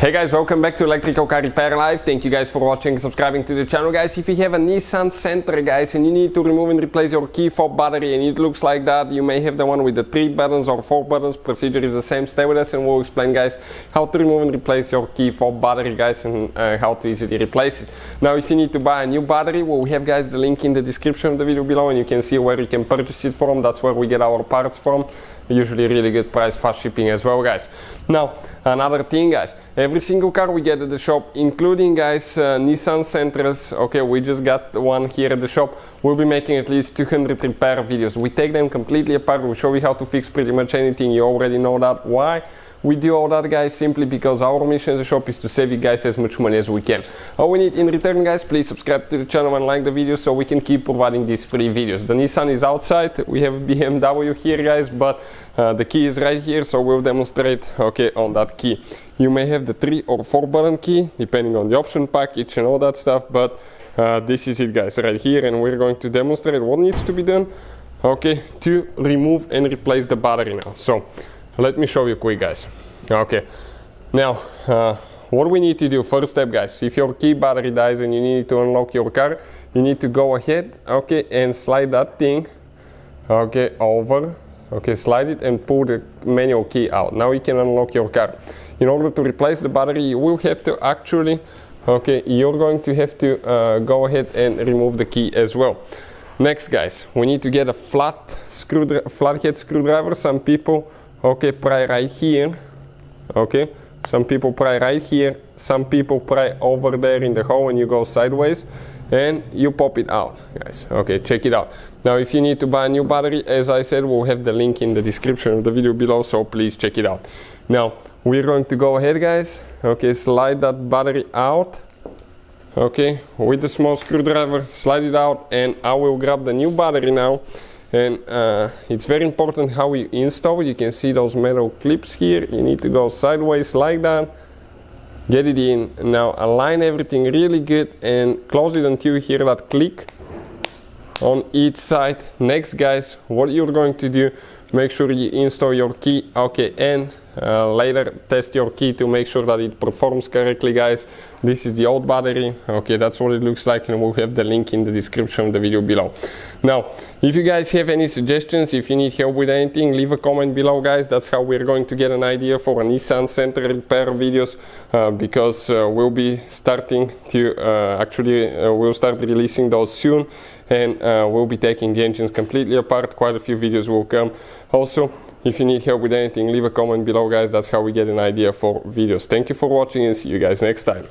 Hey guys, welcome back to Electrical Car Repair Live. Thank you guys for watching and subscribing to the channel, guys. If you have a Nissan Sentra, guys, and you need to remove and replace your key fob battery and it looks like that, you may have the one with the 3 buttons or 4 buttons. Procedure is the same. Stay with us and we'll explain, guys, how to remove and replace your key fob battery, guys, and how to easily replace it. Now, if you need to buy a new battery, well, we have, guys, the link in the description of the video below, and you can see where you can purchase it from. That's where we get our parts from. Usually really good price, fast shipping as well, guys. Now, another thing, guys, every single car we get at the shop, including, guys, Nissan Sentras, okay, we just got one here at the shop, we'll be making at least 200 repair videos. We take them completely apart, we'll show you how to fix pretty much anything. You already know that. Why we do all that, guys? Simply because our mission as a shop is to save you guys as much money as we can. All we need in return, guys, please subscribe to the channel and like the video so we can keep providing these free videos. The Nissan is outside, we have BMW here, guys, but the key is right here, so we'll demonstrate, okay, on that key. You may have the 3 or 4 button key depending on the option package and all that stuff, but this is it, guys, right here, and we're going to demonstrate what needs to be done, okay, to remove and replace the battery now. So let me show you quick, guys. Okay, now what we need to do, first step, guys, if your key battery dies and you need to unlock your car, you need to go ahead, okay, and slide that thing, okay, over, okay, slide it and pull the manual key out. Now you can unlock your car. In order to replace the battery, you will have to actually, okay, you're going to have to go ahead and remove the key as well. Next, guys, we need to get a flathead screwdriver. Some people, okay, pry right here, okay, some people pry right here, some people pry over there in the hole and you go sideways and you pop it out, guys. Okay, check it out. Now, if you need to buy a new battery, as I said, we'll have the link in the description of the video below, so please check it out. Now, we're going to go ahead, guys, okay, slide that battery out, okay, with the small screwdriver, slide it out, and I will grab the new battery now. And it's very important how you install. You can see those metal clips here. You need to go sideways like that, get it in. Now align everything really good and close it until you hear that click on each side. Next, guys, what you're going to do, make sure you install your key, okay, and later test your key to make sure that it performs correctly, guys. This is the old battery, okay, that's what it looks like, and we'll have the link in the description of the video below. Now, if you guys have any suggestions, if you need help with anything, leave a comment below, guys. That's how we're going to get an idea for a Nissan Sentra repair videos, because we'll be starting to we'll start releasing those soon, and we'll be taking the engines completely apart. Quite a few videos will come. Also, if you need help with anything, leave a comment below, guys. That's how we get an idea for videos. Thank you for watching and see you guys next time.